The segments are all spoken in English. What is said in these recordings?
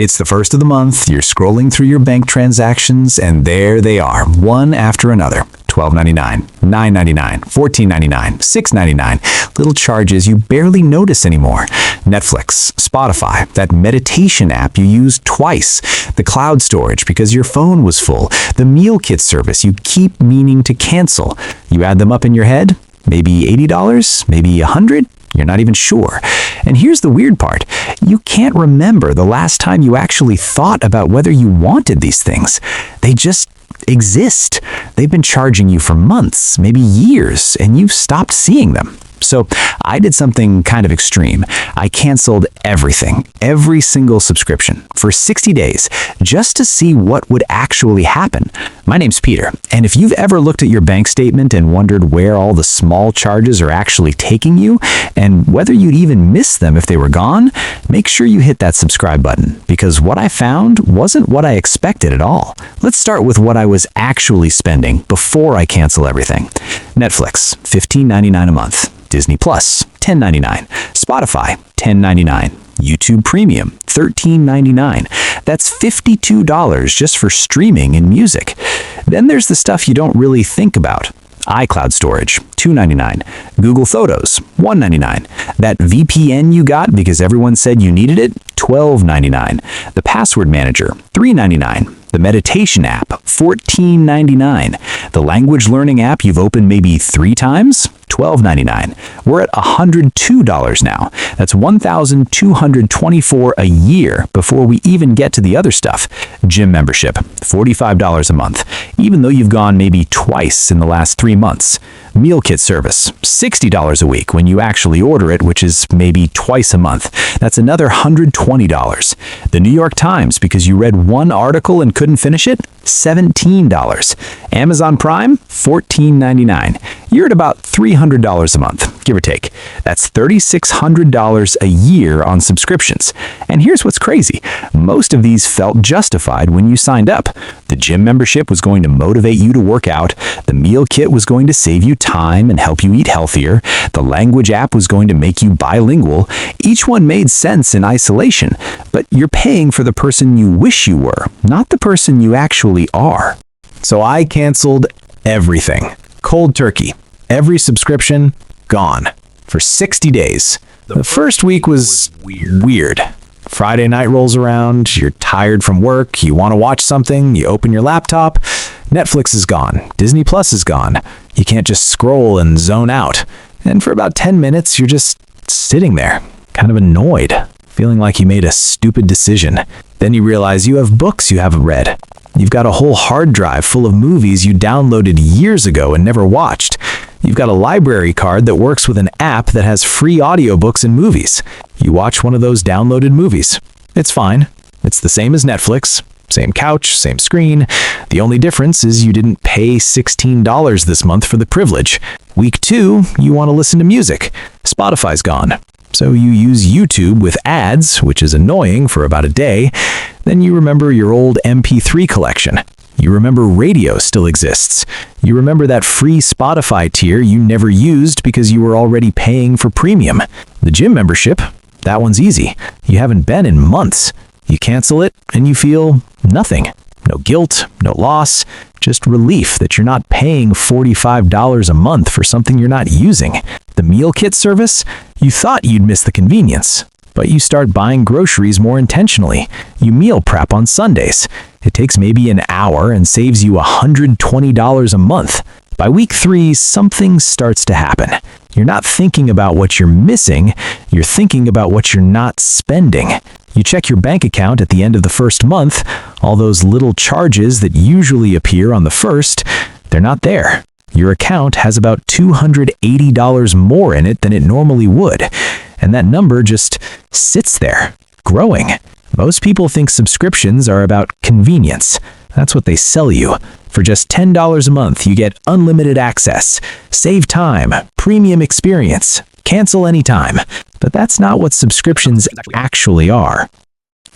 It's the first of the month, you're scrolling through your bank transactions, and there they are, one after another. $12.99, $9.99, $14.99, $6.99. Little charges you barely notice anymore. Netflix, Spotify, that meditation app you used twice, the cloud storage because your phone was full, the meal kit service you keep meaning to cancel. You add them up in your head, maybe $80, maybe $100. You're not even sure. And here's the weird part. You can't remember the last time you actually thought about whether you wanted these things. They just exist. They've been charging you for months, maybe years, and you've stopped seeing them. So I did something kind of extreme. I canceled everything, every single subscription, for 60 days, just to see what would actually happen. My name's Peter, and if you've ever looked at your bank statement and wondered where all the small charges are actually taking you, and whether you'd even miss them if they were gone, make sure you hit that subscribe button, because what I found wasn't what I expected at all. Let's start with what I was actually spending before I cancel everything. Netflix, $15.99 a month. Disney Plus, $10.99. Spotify, $10.99. YouTube Premium, $13.99. That's $52 just for streaming and music. Then there's the stuff you don't really think about. iCloud storage, $2.99. Google Photos, $1.99. That VPN you got because everyone said you needed it, $12.99. The password manager, $3.99. The meditation app, $14.99. The language learning app you've opened maybe 3 times, $12.99. We're at $102 now. That's $1,224 a year before we even get to the other stuff. Gym membership, $45 a month, even though you've gone maybe twice in the last 3 months. Meal kit service, $60 a week when you actually order it, which is maybe twice a month. That's another $120. The New York Times, because you read one article and couldn't finish it, $17. Amazon Prime, $14.99. You're at about $300 a month, give or take. That's $3,600 a year on subscriptions. And here's what's crazy. Most of these felt justified when you signed up. The gym membership was going to motivate you to work out. The meal kit was going to save you time and help you eat healthier. The language app was going to make you bilingual. Each one made sense in isolation, but you're paying for the person you wish you were, not the person you actually are. So I canceled everything. Cold turkey. Every subscription, gone. For 60 days. The first week was weird. Friday night rolls around, you're tired from work, you want to watch something, you open your laptop, Netflix is gone, Disney Plus is gone. You can't just scroll and zone out. And for about 10 minutes, you're just sitting there, kind of annoyed, feeling like you made a stupid decision. Then you realize you have books you haven't read. You've got a whole hard drive full of movies you downloaded years ago and never watched. You've got a library card that works with an app that has free audiobooks and movies. You watch one of those downloaded movies. It's fine. It's the same as Netflix. Same couch, same screen. The only difference is you didn't pay $16 this month for the privilege. Week 2, you want to listen to music. Spotify's gone. So you use YouTube with ads, which is annoying for about a day. Then you remember your old MP3 collection. You remember radio still exists. You remember that free Spotify tier you never used because you were already paying for premium. The gym membership, that one's easy. You haven't been in months. You cancel it and you feel nothing. No guilt, no loss, just relief that you're not paying $45 a month for something you're not using. The meal kit service, you thought you'd miss the convenience, but you start buying groceries more intentionally. You meal prep on Sundays. It takes maybe an hour and saves you $120 a month. By week 3, something starts to happen. You're not thinking about what you're missing, you're thinking about what you're not spending. You check your bank account at the end of the first month, all those little charges that usually appear on the first, they're not there. Your account has about $280 more in it than it normally would, and that number just sits there, growing. Most people think subscriptions are about convenience. That's what they sell you. For just $10 a month, you get unlimited access, save time, premium experience, cancel anytime. But that's not what subscriptions actually are.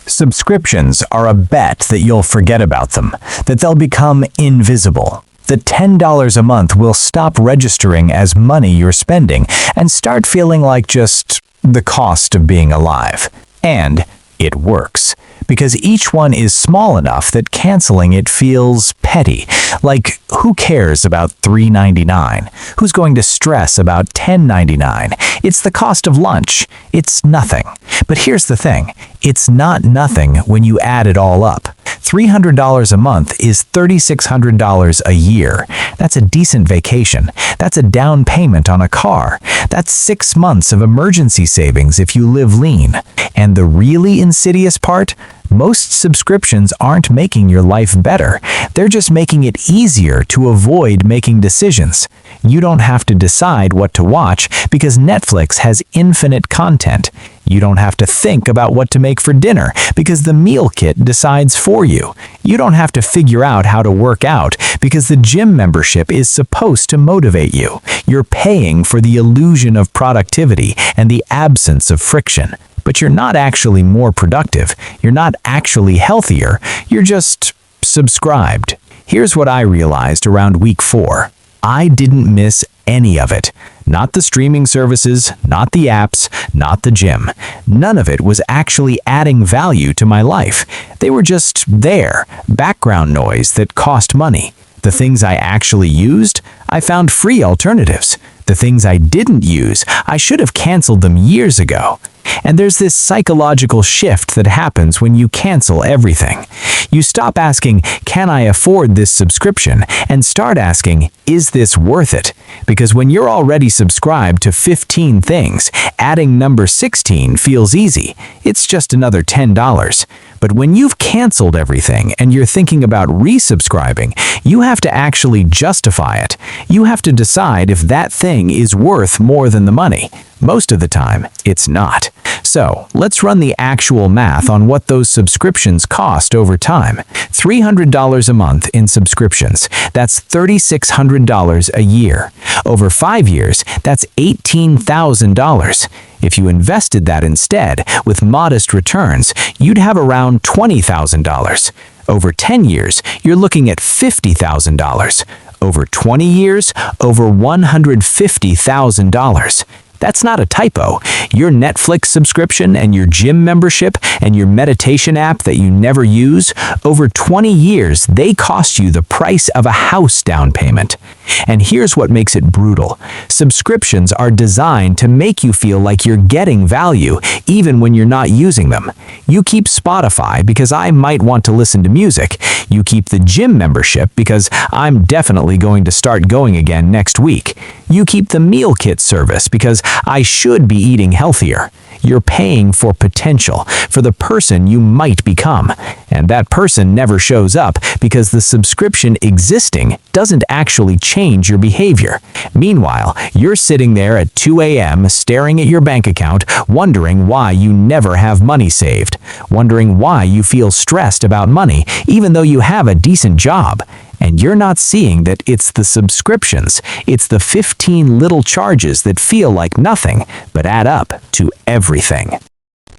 Subscriptions are a bet that you'll forget about them, that they'll become invisible. The $10 a month will stop registering as money you're spending and start feeling like just the cost of being alive. And it works. because each one is small enough that canceling it feels petty. Like, who cares about $3.99? Who's going to stress about $10.99? It's the cost of lunch. It's nothing. But here's the thing. It's not nothing when you add it all up. $300 a month is $3,600 a year. That's a decent vacation. That's a down payment on a car. That's 6 months of emergency savings if you live lean. And the really insidious part? Most subscriptions aren't making your life better. They're just making it easier to avoid making decisions. You don't have to decide what to watch because Netflix has infinite content. You don't have to think about what to make for dinner because the meal kit decides for you. You don't have to figure out how to work out because the gym membership is supposed to motivate you. You're paying for the illusion of productivity and the absence of friction. But you're not actually more productive. You're not actually healthier. You're just subscribed. Here's what I realized around week 4. I didn't miss any of it. Not the streaming services, not the apps, not the gym. None of it was actually adding value to my life. They were just there, background noise that cost money. The things I actually used, I found free alternatives. The things I didn't use, I should have canceled them years ago. And there's this psychological shift that happens when you cancel everything. You stop asking, can I afford this subscription? And start asking, is this worth it? Because when you're already subscribed to 15 things, adding number 16 feels easy. It's just another $10. But when you've canceled everything and you're thinking about resubscribing, you have to actually justify it. You have to decide if that thing is worth more than the money. Most of the time, it's not. So, let's run the actual math on what those subscriptions cost over time. $300 a month in subscriptions. That's $3,600 a year. Over 5 years, that's $18,000. If you invested that instead, with modest returns, you'd have around $20,000. Over 10 years, you're looking at $50,000. Over 20 years, over $150,000. That's not a typo. Your Netflix subscription and your gym membership and your meditation app that you never use, over 20 years, they cost you the price of a house down payment. And here's what makes it brutal. Subscriptions are designed to make you feel like you're getting value even when you're not using them. You keep Spotify because I might want to listen to music. You keep the gym membership because I'm definitely going to start going again next week. You keep the meal kit service because I should be eating healthier. You're paying for potential, for the person you might become. And that person never shows up because the subscription existing doesn't actually change your behavior. Meanwhile, you're sitting there at 2 a.m. staring at your bank account, wondering why you never have money saved, wondering why you feel stressed about money even though you have a decent job. And you're not seeing that it's the subscriptions, it's the 15 little charges that feel like nothing, but add up to everything.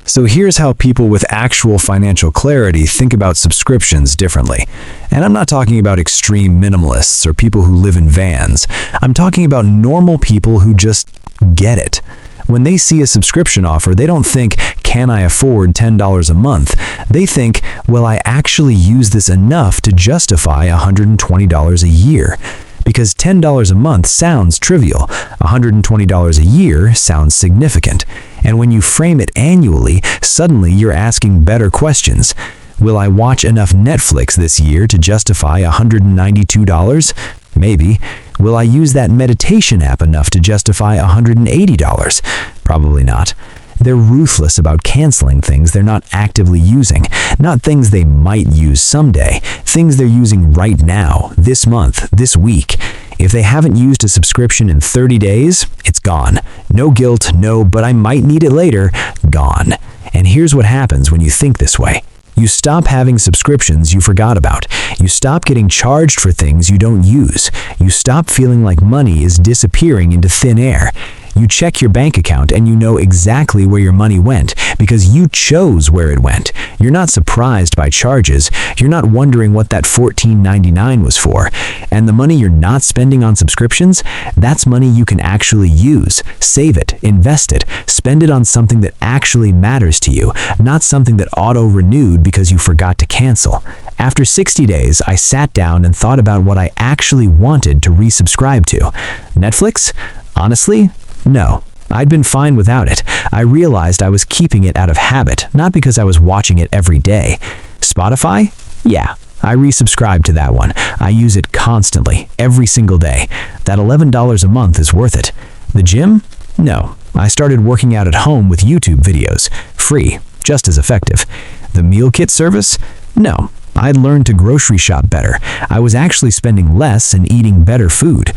So here's how people with actual financial clarity think about subscriptions differently. And I'm not talking about extreme minimalists or people who live in vans. I'm talking about normal people who just get it. When they see a subscription offer, they don't think, can I afford $10 a month? They think, will I actually use this enough to justify $120 a year? Because $10 a month sounds trivial, $120 a year sounds significant. And when you frame it annually, suddenly you're asking better questions. Will I watch enough Netflix this year to justify $192? Maybe. Will I use that meditation app enough to justify $180? Probably not. They're ruthless about canceling things they're not actively using, not things they might use someday, things they're using right now, this month, this week. If they haven't used a subscription in 30 days, it's gone. No guilt, no, but I might need it later, gone. And here's what happens when you think this way. You stop having subscriptions you forgot about. You stop getting charged for things you don't use. You stop feeling like money is disappearing into thin air. You check your bank account and you know exactly where your money went because you chose where it went. You're not surprised by charges. You're not wondering what that $14.99 was for. And the money you're not spending on subscriptions, that's money you can actually use. Save it, invest it, spend it on something that actually matters to you, not something that auto-renewed because you forgot to cancel. After 60 days, I sat down and thought about what I actually wanted to resubscribe to. Netflix? Honestly, no. I'd been fine without it. I realized I was keeping it out of habit, not because I was watching it every day. Spotify? Yeah, I resubscribed to that one. I use it constantly, every single day. That $11 a month is worth it. The gym? No. I started working out at home with YouTube videos. Free, just as effective. The meal kit service? No. I'd learned to grocery shop better. I was actually spending less and eating better food.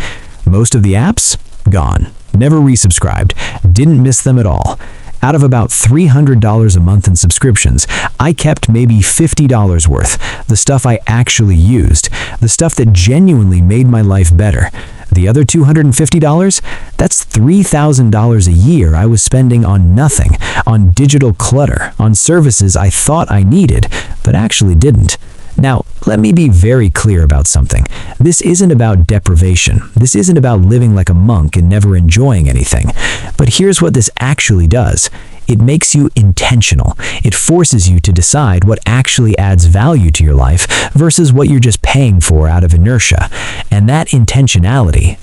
Most of the apps? Gone. Never resubscribed. Didn't miss them at all. Out of about $300 a month in subscriptions, I kept maybe $50 worth, the stuff I actually used, the stuff that genuinely made my life better. The other $250? That's $3,000 a year I was spending on nothing, on digital clutter, on services I thought I needed, but actually didn't. Now, let me be very clear about something. This isn't about deprivation. This isn't about living like a monk and never enjoying anything. But here's what this actually does. It makes you intentional. It forces you to decide what actually adds value to your life versus what you're just paying for out of inertia. And that intentionality,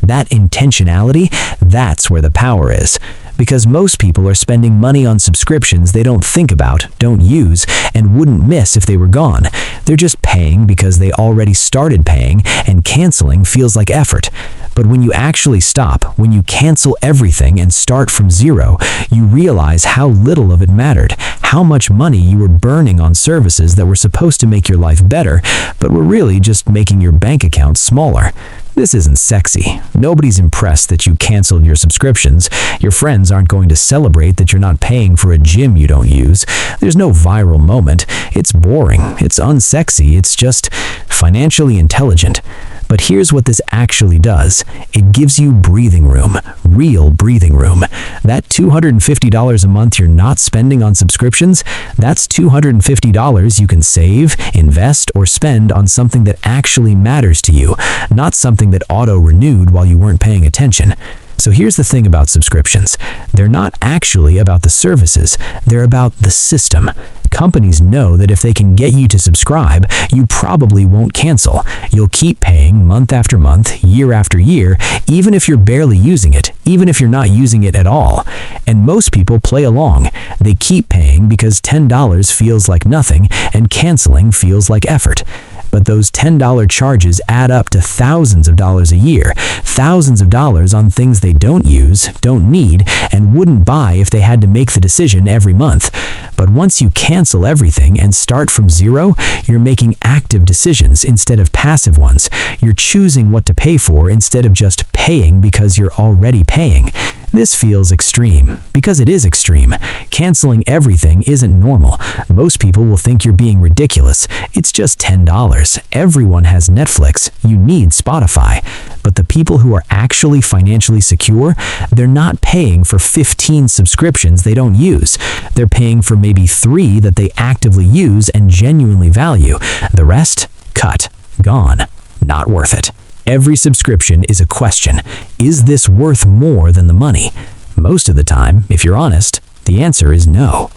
that's where the power is. Because most people are spending money on subscriptions they don't think about, don't use, and wouldn't miss if they were gone. They're just paying because they already started paying, and canceling feels like effort. But when you actually stop, when you cancel everything and start from zero, you realize how little of it mattered, how much money you were burning on services that were supposed to make your life better, but were really just making your bank account smaller. This isn't sexy. Nobody's impressed that you canceled your subscriptions. Your friends aren't going to celebrate that you're not paying for a gym you don't use. There's no viral moment. It's boring. It's unsexy. It's just financially intelligent. But here's what this actually does. It gives you breathing room, real breathing room. That $250 a month you're not spending on subscriptions, that's $250 you can save, invest, or spend on something that actually matters to you, not something that auto-renewed while you weren't paying attention. So here's the thing about subscriptions. They're not actually about the services, they're about the system. Companies know that if they can get you to subscribe, you probably won't cancel. You'll keep paying month after month, year after year, even if you're barely using it, even if you're not using it at all. And most people play along. They keep paying because $10 feels like nothing and canceling feels like effort. But those $10 charges add up to thousands of dollars a year, thousands of dollars on things they don't use, don't need, and wouldn't buy if they had to make the decision every month. But once you cancel everything and start from zero, you're making active decisions instead of passive ones. You're choosing what to pay for instead of just paying because you're already paying. This feels extreme, because it is extreme. Canceling everything isn't normal. Most people will think you're being ridiculous. It's just $10. Everyone has Netflix. You need Spotify. But the people who are actually financially secure, they're not paying for 15 subscriptions they don't use. They're paying for maybe 3 that they actively use and genuinely value. The rest? Cut. Gone. Not worth it. Every subscription is a question. Is this worth more than the money? Most of the time, if you're honest, the answer is no.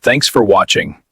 Thanks for watching.